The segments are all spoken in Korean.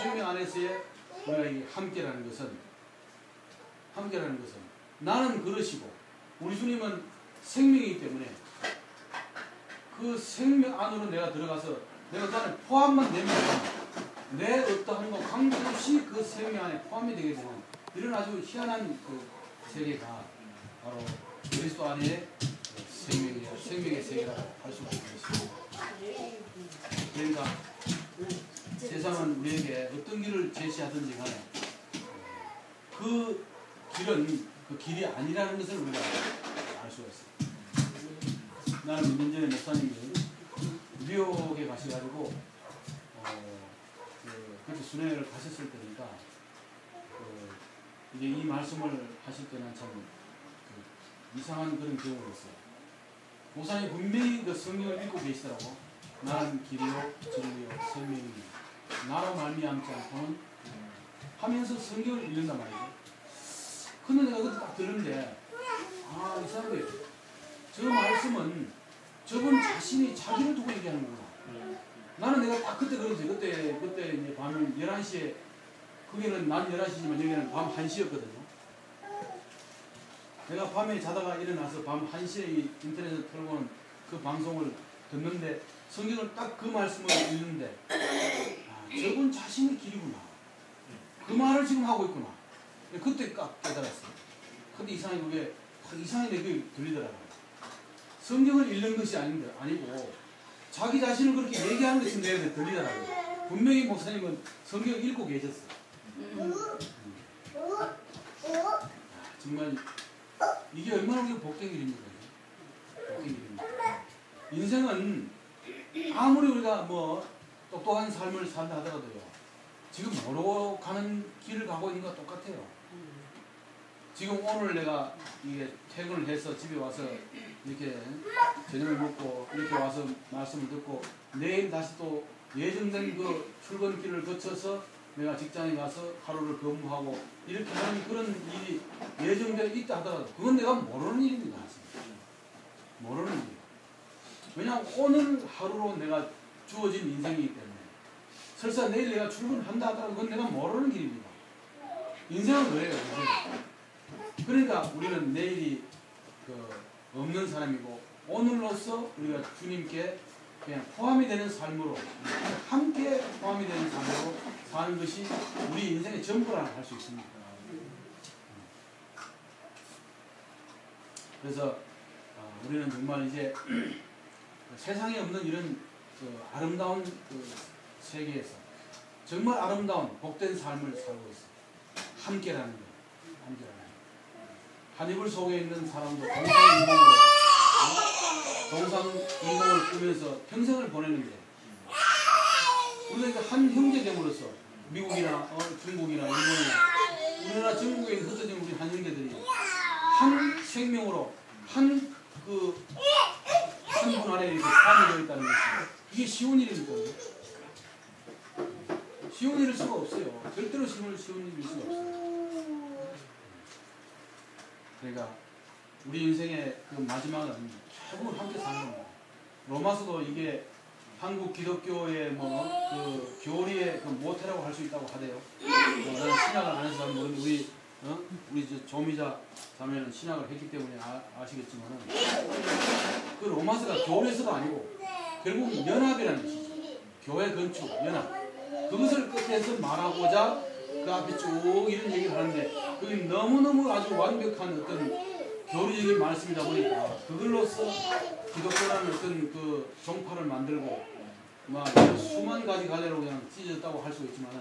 생명 안에서의 우리가 이 함께라는 것은 나는 그릇이고 우리 주님은 생명이기 때문에 그 생명 안으로 내가 들어가서 내가 그 안에 포함만 되면 내 어떠한 거 관계없이 그 생명 안에 포함이 되게 되는 이런 아주 희한한 그 세계가 바로 그리스도 안에 생명의 세계라고 할 수가 있습니다. 그러니까 세상은 우리에게 어떤 길을 제시하든지 간에 그 길은 그 길이 아니라는 것을 우리가 알 수가 있어요. 나는 몇 년 전에 목사님이 뉴욕에 가셔가지고 그때 순회를 가셨을 때니까 이제 이 말씀을 하실 때는 참 이상한 그런 경험을 했어요. 목사님 분명히 그 성경을 읽고 계시더라고. 나는 길이요 진리요 생명이요 나로 말미암지 않고는 하면서 성경을 읽는단 말이죠. 근데 내가 그때 딱 들었는데 이 사람이 저 말씀은 저분 자신이 자기를 두고 얘기하는 거구나. 나는 내가 딱 그때 그러지. 그때 이제 밤 11시에 거기는 낮 11시지만 여기는 밤 1시였거든요. 내가 밤에 자다가 일어나서 밤 1시에 인터넷에 틀어보는 그 방송을 듣는데 성경을 딱 그 말씀을 읽는데 저분 자신의 길이구나. 그 말을 지금 하고 있구나. 그때 딱 깨달았어요. 근데 이상하게 그게 이상하게 내게 들리더라고요. 성경을 읽는 것이 아니고 자기 자신을 그렇게 얘기하는 것이 내게 들리더라고요. 분명히 목사님은 성경을 읽고 계셨어요. 정말 이게 얼마나 우리가 복된 일입니까? 복된 일입니다. 인생은 아무리 우리가 뭐 똑똑한 삶을 산다 하더라도요. 지금 모르고 가는 길을 가고 있는 것과 똑같아요. 지금 오늘 내가 이게 퇴근을 해서 집에 와서 이렇게 저녁을 먹고 이렇게 와서 말씀을 듣고 내일 다시 또 예정된 그 출근길을 거쳐서 내가 직장에 가서 하루를 근무하고 이렇게 하는 그런 일이 예정되어 있다 하더라도 그건 내가 모르는 일입니다. 모르는 일. 왜냐하면 오늘 하루로 내가 주어진 인생이기 때문에 설사 내일 내가 출근한다 하더라도 그건 내가 모르는 길입니다. 인생은 그래요. 그러니까 우리는 내일이 없는 사람이고 오늘로서 우리가 주님께 그냥 포함이 되는 삶으로 함께 포함이 되는 삶으로 사는 것이 우리 인생의 전부라 할 수 있습니다. 그래서 우리는 정말 이제 세상에 없는 이런 아름다운 세계에서 정말 아름다운 복된 삶을 살고 있어요. 함께라는 거. 한 이불 속에 있는 사람도 동상이몽을 꾸면서 평생을 보내는데 우리가 한 형제됨으로써 미국이나 중국이나 일본이나 우리나라 전국에 흩어진 우리 한 형제들이 한 생명으로 한 분 안에 이렇게 포함이 되어 있다는 것이 이게 쉬운 일입니까? 쉬운 일일 수가 없어요. 절대로 쉬운 일일 수가 없어요. 그러니까 우리 인생의 그 마지막은 결국은 함께 사는 겁니다. 로마서도 이게 한국 기독교의 그 교리의 그 모태라고 할 수 있다고 하대요. 나는 신학을 안 해서 모르는데 우리 조미자 자매는 신학을 했기 때문에 아시겠지만은 그 로마서가 교회서도 아니고 결국 연합이라는 것이죠. 교회 건축 연합. 그것을 끝에서 말하고자 그 앞에 쭉 이런 얘기를 하는데 그게 너무너무 아주 완벽한 어떤 교리적인 말씀이다 보니까 그걸로써 기독교라는 어떤 그 종파를 만들고 막 수만 가지 갈래로 그냥 찢어졌다고 할 수 있지만은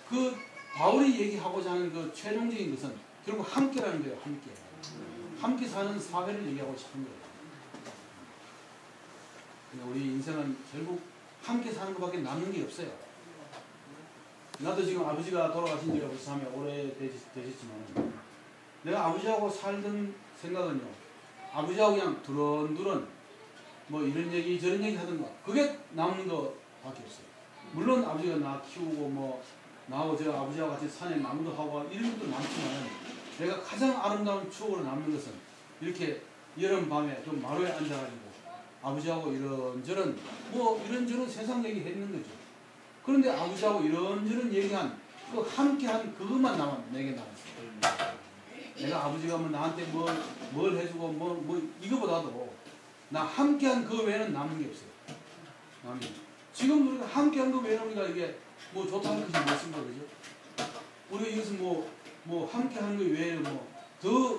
그 바울이 얘기하고자 하는 그 최종적인 것은 결국 함께라는 거예요. 함께 사는 사회를 얘기하고 싶은 거예요. 그러니까 우리 인생은 결국 함께 사는 것밖에 남는 게 없어요. 나도 지금 아버지가 돌아가신 지가 벌써 오래되셨지만 내가 아버지하고 살던 생각은요. 아버지하고 그냥 두런두런 뭐 이런 얘기 저런 얘기 하던가 그게 남는 것밖에 없어요. 물론 아버지가 나 키우고 뭐 나하고 저 아버지하고 같이 산에 나무도 하고 이런 것도 많지만 내가 가장 아름다운 추억으로 남는 것은 이렇게 여름밤에 좀 마루에 앉아가지고 아버지하고 이런저런 세상 얘기 했는 거죠. 그런데 아버지하고 이런저런 얘기한 그 함께한 그것만 내게 남았어요. 내가 아버지가 뭐 나한테 뭘 해주고 뭐 이거보다도 나 함께한 그 외에는 남은 게 없어요. 지금 우리가 함께한 그 외에는 우리가 이게 뭐 좋다는 것이 무엇인가 그죠? 우리가 이것은 뭐 함께하는 것 외에 뭐 더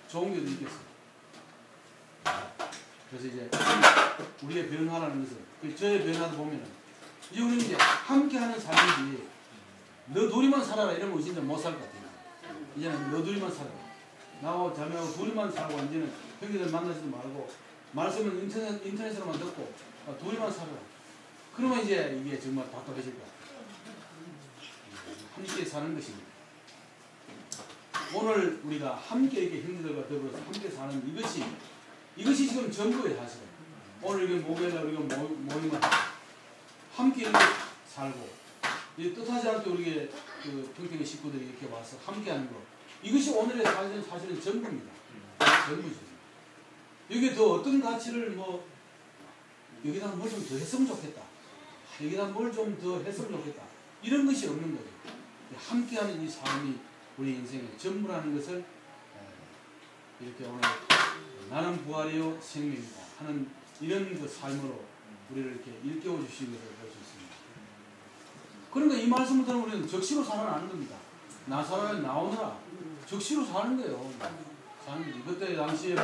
좋은 게 어디 있겠어요? 그래서 이제 우리의 변화라는 것은 저의 변화도 보면은 이제 우리는 이제 함께하는 삶이지 너 둘이만 살아라 이러면 진짜 못 살 것 같아요. 이제는 너 둘이만 살아라. 나하고 자매하고 둘이만 살고 이제는 형제들 만나지도 말고 말씀은 인터넷으로만 듣고 둘이만 살아라. 그러면 이제 이게 정말 답답해질 것 같아요. 함께 사는 것입니다. 오늘 우리가 함께 이렇게 형제들과 더불어서 함께 사는 이것이 지금 전부예요, 사실은. 오늘 이게 목요일날 우리가 모임을 함께 이렇게 살고, 뜻하지 않게 우리 그 평택의 식구들이 이렇게 와서 함께 하는 것. 이것이 오늘의 사실은 전부입니다. 전부죠. 여기에 더 어떤 가치를 여기다 뭘 좀 더 했으면 좋겠다. 여기다 뭘 좀 더 했으면 좋겠다. 이런 것이 없는 거죠. 함께 하는 이 삶이 우리 인생의 전부라는 것을 이렇게 오늘 나는 부활이요 생명이다 하는 이런 그 삶으로 우리를 이렇게 일깨워 주신 것을 볼 수 있습니다. 그러니까 이 말씀을 들으면 우리는 적시로 살아나는 겁니다. 나사로에 나오느라 적시로 사는 거예요. 사는 거지. 그때 당시에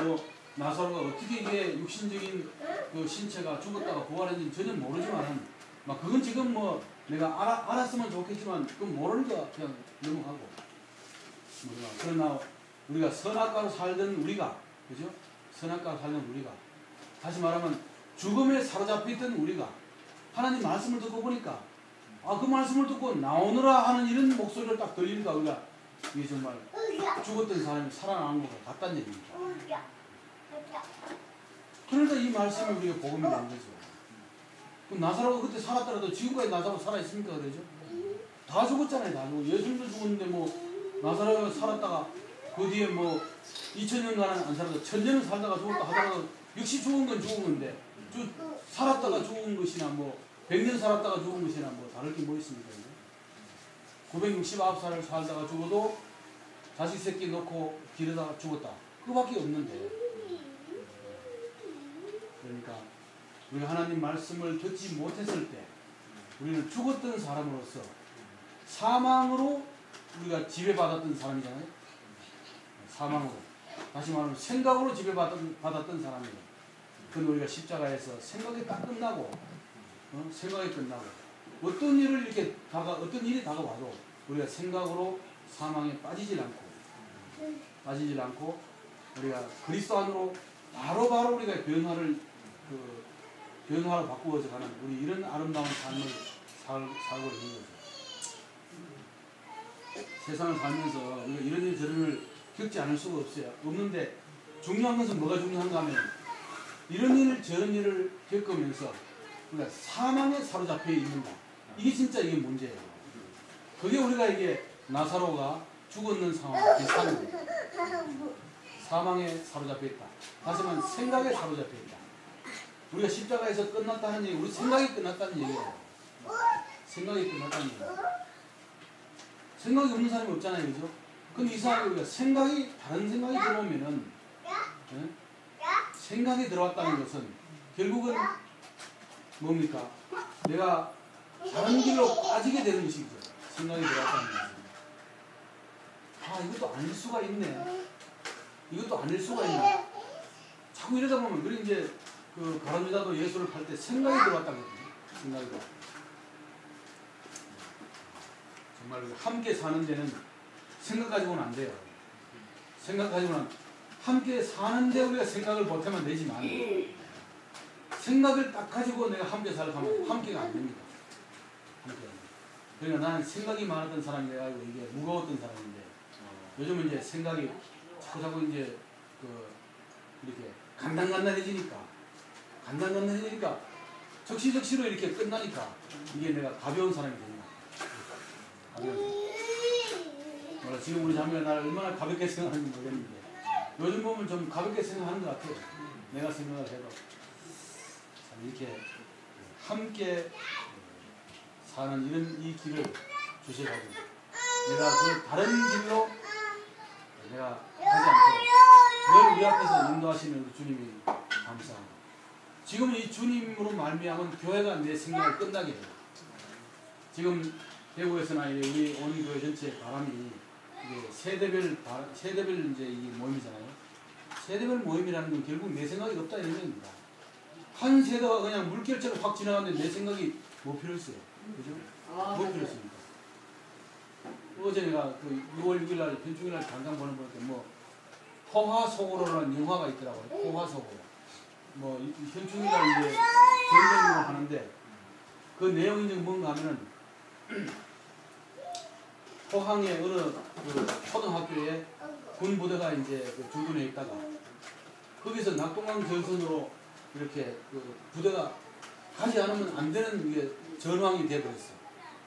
나사로가 어떻게 이게 육신적인 그 신체가 죽었다가 부활했는지 전혀 모르지만 그건 지금 내가 알았으면 좋겠지만 그건 모르니까 그냥 넘어가고. 그러나 우리가 선악과로 살던 우리가, 그죠? 선악과로 살던 우리가, 다시 말하면 죽음에 사로잡혀 있던 우리가 하나님 말씀을 듣고 보니까 그 말씀을 듣고 나오느라 하는 이런 목소리를 딱 들리니까 우리가 이게 정말 죽었던 사람이 살아나는 것과 같다는 얘기입니다. 그러니까 이 말씀이 우리가 복음이 되는 거죠. 그럼 나사로가 그때 살았더라도 지금까지 나사로 살아있습니까? 그러죠? 다 죽었잖아요. 다 죽었고 예수님도 죽었는데 나사로가 살았다가 그 뒤에 2000년간은 안 살아도 1000년을 살다가 죽었다 하더라도 역시 죽은 건 죽은 건데 살았다가 죽은 것이나 100년 살았다가 죽은 것이나 다를 게 뭐 있습니까? 969살을 살다가 죽어도 자식 새끼 놓고 기르다가 죽었다. 그거밖에 없는데. 그러니까 우리가 하나님 말씀을 듣지 못했을 때 우리는 죽었던 사람으로서 사망으로 우리가 지배받았던 사람이잖아요. 사망으로. 다시 말하면 생각으로 지배받았던 사람이에요. 그건 우리가 십자가에서 생각이 딱 끝나고, 생각이 끝나고, 어떤 일이 다가와도 우리가 생각으로 사망에 빠지질 않고, 우리가 그리스도 안으로 바로 우리가 변화로 바꾸어져 가는 우리 이런 아름다운 삶을 살고 있는 거죠. 세상을 살면서 우리가 이런 일 저런 일 겪지 않을 수가 없는데 중요한 것은 뭐가 중요한가 하면 이런 일 저런 일을 겪으면서 우리가 사망에 사로잡혀 있는다. 이게 진짜 이게 문제예요. 그게 우리가 이게 나사로가 죽었는 상황 비슷한 거예요. 사망에 사로잡혀 있다. 다시 말하면 생각에 사로잡혀 있다. 우리가 십자가에서 끝났다는 얘기, 우리 생각이 끝났다는 얘기예요. 생각이 끝났다는 얘기예요. 생각이 없는 사람이 없잖아요, 그죠? 근데 이 사람이 우리가 다른 생각이 들어오면은, 생각이 들어왔다는 것은 결국은 뭡니까? 내가 다른 길로 빠지게 되는 것이죠. 생각이 들어왔다는 것은. 이것도 아닐 수가 있네. 이것도 아닐 수가 있네. 자꾸 이러다 보면, 그리고 이제 가룟유다도 예수를 팔 때 생각이 들어왔다는 거죠. 생각이 들어왔다. 정말 함께 사는 데는 생각 가지고는 안 돼요. 생각 가지고는 함께 사는데 우리가 생각을 보태면 되지만 생각을 딱 가지고 내가 함께 살려고 하면 함께가 안 됩니다. 그러니까 나는 생각이 많았던 사람이라 이게 무거웠던 사람인데 요즘은 이제 생각이 자꾸 이제 이렇게 간단해지니까 적시적시로 이렇게 끝나니까 이게 내가 가벼운 사람이 됩니다. 지금 우리 자매가 나를 얼마나 가볍게 생각하는지 모르겠는데 요즘 보면 좀 가볍게 생각하는 것 같아요. 내가 생각을 해도 참 이렇게 함께 사는 이런 이 길을 주셔가지고 내가 그 다른 길로 내가 하지 않도록 늘 우리 앞에서 인도하시는 주님이 감사하고 지금 이 주님으로 말미암은 교회가 내 생명을 끝나게 해요. 지금 대구에서나 우리 온 교회 전체 바람이 이게 세대별 이제 이 모임이잖아요. 세대별 모임이라는 건 결국 내 생각이 없다 이런 겁니다. 한 세대가 그냥 물결처럼 확 지나가는데 내 생각이 뭐 필요 있어요. 그죠? 뭐 필요 있습니까? 어제 내가 그 6월 6일 날 현충일 날 당장 보는 거 뭐 포화속으로라는 영화가 있더라고요. 포화속으로. 뭐 현충일 날 이제 전쟁으로 하는데 그 내용이 이제 뭔가 하면은 포항의 어느 그 초등학교에 군 부대가 이제 그 주둔해 있다가 거기서 낙동강 전선으로 이렇게 그 부대가 가지 않으면 안 되는 게 전황이 돼버렸어.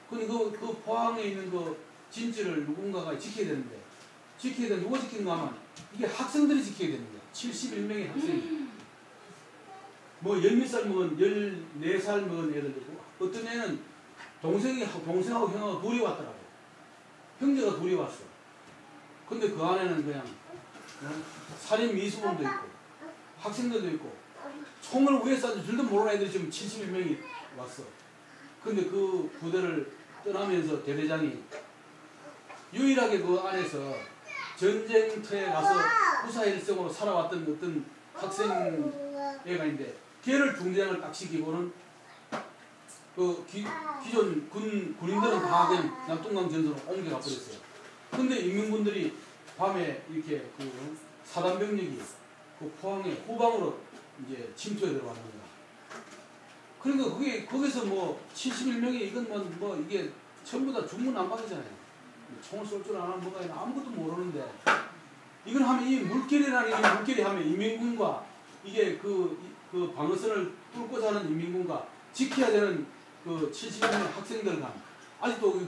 근데 그 포항에 있는 그 진지를 누군가가 지켜야 되는데 지켜야 되는데 누가 지키는가 하면 이게 학생들이 지켜야 되는 거야. 71명의 학생이. 뭐 10몇 살 먹은 14살 먹은 애들이고 어떤 애는 동생하고 형하고 둘이 왔더라고. 형제가 둘이 왔어. 근데 그 안에는 그냥 살인 미수범도 있고 학생들도 있고 총을 위에 쐈는지 줄도 모르는 애들이 지금 71명이 왔어. 근데 그 부대를 떠나면서 대대장이 유일하게 그 안에서 전쟁터에 가서 후사일생으로 살아왔던 어떤 학생 애가 있는데 걔를 중대장을 딱 시키고는 그 기존 군인들은 다 그냥 낙동강 전선으로 옮겨가 버렸어요. 근데 인민군들이 밤에 이렇게 그 사단병력이 그 포항의 후방으로 이제 침투해 들어가는 거야. 그러니까 그게 거기서 뭐 71명이 이건 뭐 이게 전부 다 중문난방이잖아요. 총을 쏠 줄 아나 뭐가 있나 아무것도 모르는데 이건 하면 이 물결이라는 이 물결이 하면 인민군과 이게 그 방어선을 뚫고 사는 인민군과 지켜야 되는 그 70명의 학생들 간 아직도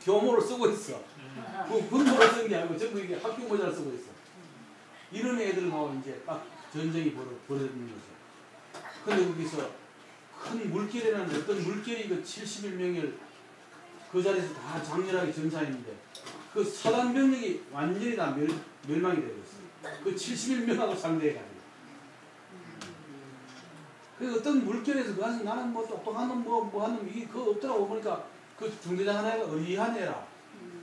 교모를 쓰고 있어. 그 군모를 쓰는 게 아니고 전부 이게 학교 모자를 쓰고 있어. 이런 애들하고 이제 딱 전쟁이 벌어지는 거죠. 근데 거기서 큰 물결이라는 어떤 물결이 그 71명을 그 자리에서 다 장렬하게 전사했는데 그 사단병력이 완전히 다 멸망이 되고 있어요. 그 71명하고 상대해가지고. 그 어떤 물결에서 그래서 나는 뭐 똑똑한 놈 뭐 하는 놈 이게 그거 없더라고. 보니까 그 중대장 하나가 의리한 애라.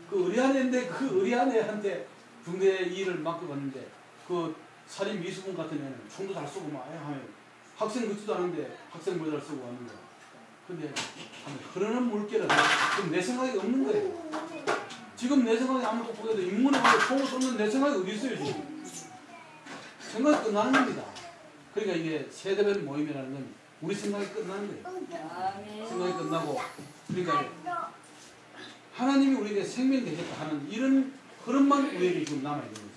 그 의리한 애인데 그 의리한 애한테 중대 일을 맡겨봤는데 그 살인 미수범 같은 애는 총도 잘 쏘고 막 하면 학생 같지도 않은데 학생 모자를 쓰고 왔는 거야. 근데 흐르는 물결은 지금 내 생각이 없는 거예요. 지금 내 생각이 아무도 보게도 인문에 가서 총을 쏘는 내 생각이 어디 있어요 지금. 생각이 끝나는 겁니다. 그러니까 이게 세대별 모임이라는 건 우리 생각이 끝나는 거예요. 생각이 끝나고 그러니까 하나님이 우리에게 생명이 되겠다 하는 이런 흐름만 우리에게 지금 남아있는 거죠.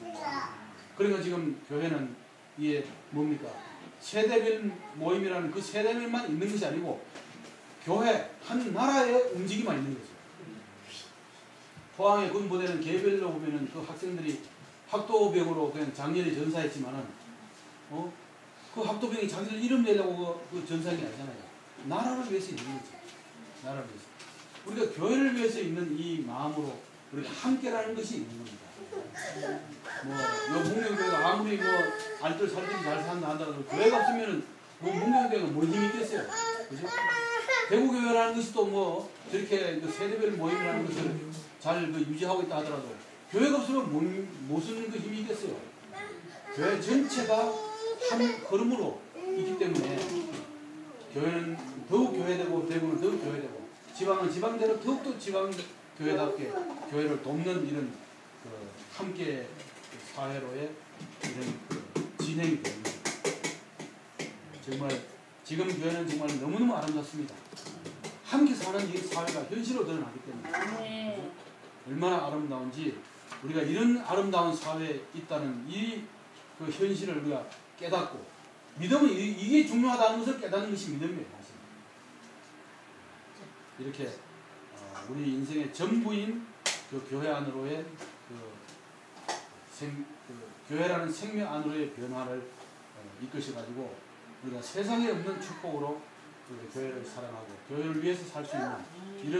그러니까 지금 교회는 이게 뭡니까? 세대별 모임이라는 그 세대별만 있는 것이 아니고 교회 한 나라의 움직임만 있는 거죠. 포항의 군부대는 개별로 보면은 그 학생들이 학도병으로 그냥 장렬히 전사했지만은 그 학도병이 자기들 이름 내려고 그 전사한 게 아니잖아요. 나라를 위해서 있는 거죠. 나라를 위해서. 우리가 교회를 위해서 있는 이 마음으로 우리가 함께라는 것이 있는 겁니다. 요 문경교회가 아무리 뭐 알뜰살뜰히 잘 산다 한다고 교회가 없으면은 뭐 문경교회가 뭔 힘이 있겠어요. 그죠? 대구교회라는 것이 또 뭐 저렇게 그 세대별 모임이라는 것을 잘 그 유지하고 있다 하더라도 교회가 없으면 무슨 그 힘이 있겠어요. 교회 전체가 한 흐름으로 있기 때문에 교회는 더욱 교회되고 대구는 더욱 교회되고 지방은 지방대로 더욱더 지방교회답게 교회를 돕는 이런 그 함께 사회로의 이런 그 진행이 됩니다. 정말 지금 교회는 정말 너무너무 아름답습니다. 함께 사는 이 사회가 현실로 드러나기 때문에 얼마나 아름다운지 우리가 이런 아름다운 사회에 있다는 이 그 현실을 우리가 깨닫고 믿음은 이게 중요하다는 것을 깨닫는 것이 믿음이에요. 이렇게 우리 인생의 전부인 그 교회 안으로의 교회라는 생명 안으로의 변화를 이끄셔가지고 우리가 세상에 없는 축복으로 교회를 사랑하고 교회를 위해서 살 수 있는 이런